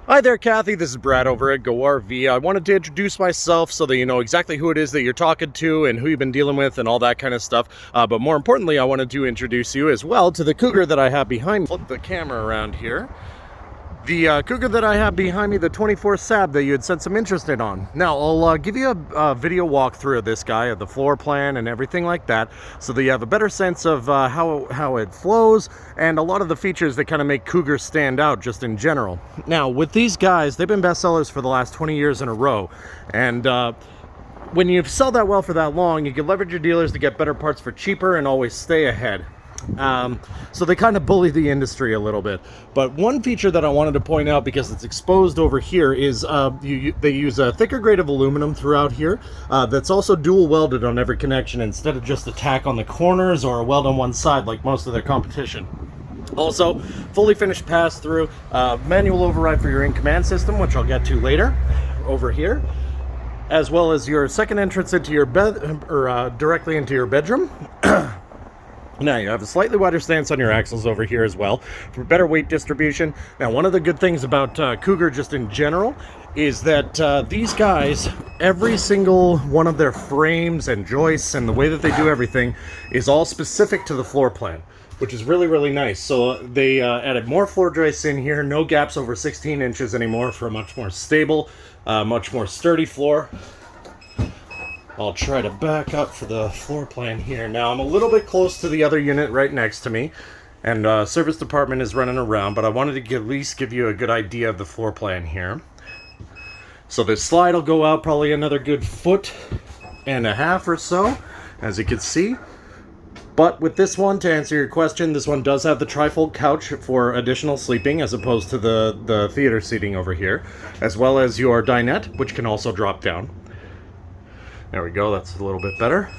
Hi there, Kathy. This is Brad over at GoRV. I wanted to introduce myself so that you know exactly who it is that you're talking to and who you've been dealing with and all that kind of stuff. But more importantly, I wanted to introduce you as well to the Cougar that I have behind me. Flip the camera around here. The Cougar that I have behind me, the 24SABWE that you had sent some interest in on. Now, I'll give you a video walkthrough of this guy, of the floor plan and everything like that, so that you have a better sense of how it flows and a lot of the features that kind of make Cougars stand out just in general. Now, with these guys, they've been bestsellers for the last 20 years in a row, and when you sell that well for that long, you can leverage your dealers to get better parts for cheaper and always stay ahead. So they kind of bully the industry a little bit. But one feature that I wanted to point out, because it's exposed over here, is they use a thicker grade of aluminum throughout here that's also dual welded on every connection instead of just a tack on the corners or a weld on one side like most of their competition. Also, fully finished pass-through, manual override for your in-command system, which I'll get to later over here, as well as your second entrance into your bed, or directly into your bedroom. Now, you have a slightly wider stance on your axles over here as well for better weight distribution. Now, one of the good things about Cougar just in general is that these guys, every single one of their frames and joists and the way that they do everything is all specific to the floor plan, which is really, really nice. So they added more floor joists in here, no gaps over 16 inches anymore for a much more stable, much more sturdy floor. I'll try to back up for the floor plan here. Now, I'm a little bit close to the other unit right next to me, and service department is running around, but I wanted to at least give you a good idea of the floor plan here. So this slide will go out probably another good 1.5 feet or so, as you can see. But with this one, to answer your question, this one does have the trifold couch for additional sleeping as opposed to the theater seating over here, as well as your dinette, which can also drop down. There we go, that's a little bit better.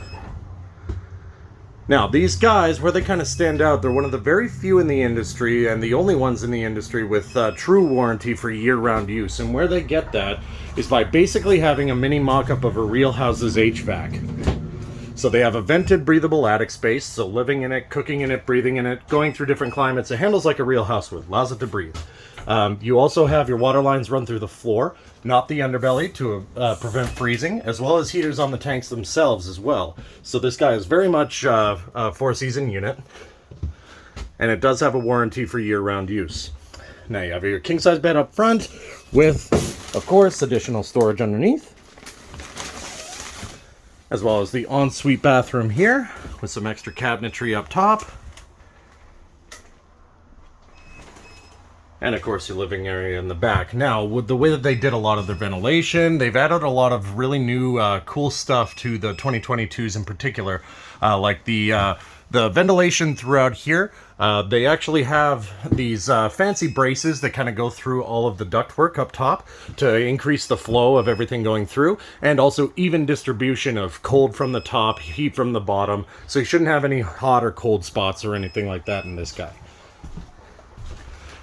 Now, these guys, where they kind of stand out, they're one of the very few in the industry, and the only ones in the industry with true warranty for year-round use. And where they get that is by basically having a mini mock-up of a real house's HVAC. So they have a vented, breathable attic space, so living in it, cooking in it, breathing in it, going through different climates. It handles like a real house would, allows it to breathe. You also have your water lines run through the floor, not the underbelly, to prevent freezing, as well as heaters on the tanks themselves as well. So this guy is very much a four-season unit, and it does have a warranty for year-round use. Now you have your king-size bed up front with, of course, additional storage underneath, as well as the ensuite bathroom here with some extra cabinetry up top. And of course your living area in the back. Now, with the way that they did a lot of their ventilation, they've added a lot of really new cool stuff to the 2022s in particular, like the ventilation throughout here. They actually have these fancy braces that kind of go through all of the ductwork up top to increase the flow of everything going through, and also even distribution of cold from the top, heat from the bottom, so you shouldn't have any hot or cold spots or anything like that in this guy.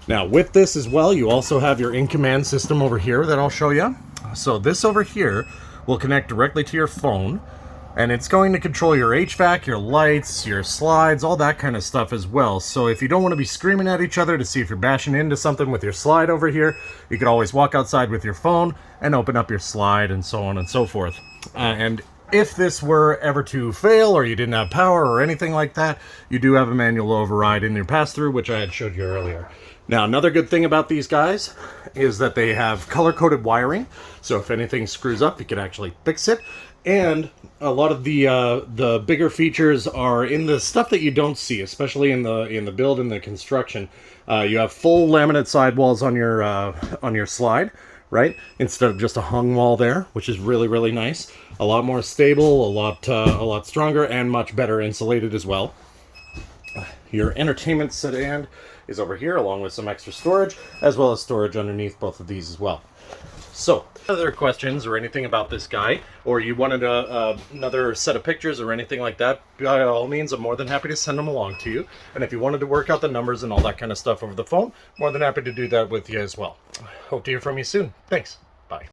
Now, with this as well, you also have your in-command system over here that I'll show you. So this over here will connect directly to your phone, and it's going to control your HVAC, your lights, your slides, all that kind of stuff as well. So if you don't want to be screaming at each other to see if you're bashing into something with your slide over here, you could always walk outside with your phone and open up your slide and so on and so forth. And if this were ever to fail or you didn't have power or anything like that, you do have a manual override in your pass-through, which I had showed you earlier. Now, another good thing about these guys is that they have color-coded wiring, so if anything screws up, you can actually fix it. And a lot of the bigger features are in the stuff that you don't see, especially in the build and the construction. You have full laminate sidewalls on your slide, right? Instead of just a hung wall there, which is really, really nice. A lot more stable, a lot stronger, and much better insulated as well. Your entertainment sedan is over here, along with some extra storage, as well as storage underneath both of these as well. So, other questions or anything about this guy, or you wanted another set of pictures or anything like that, by all means, I'm more than happy to send them along to you. And if you wanted to work out the numbers and all that kind of stuff over the phone, more than happy to do that with you as well. Hope to hear from you soon. Thanks.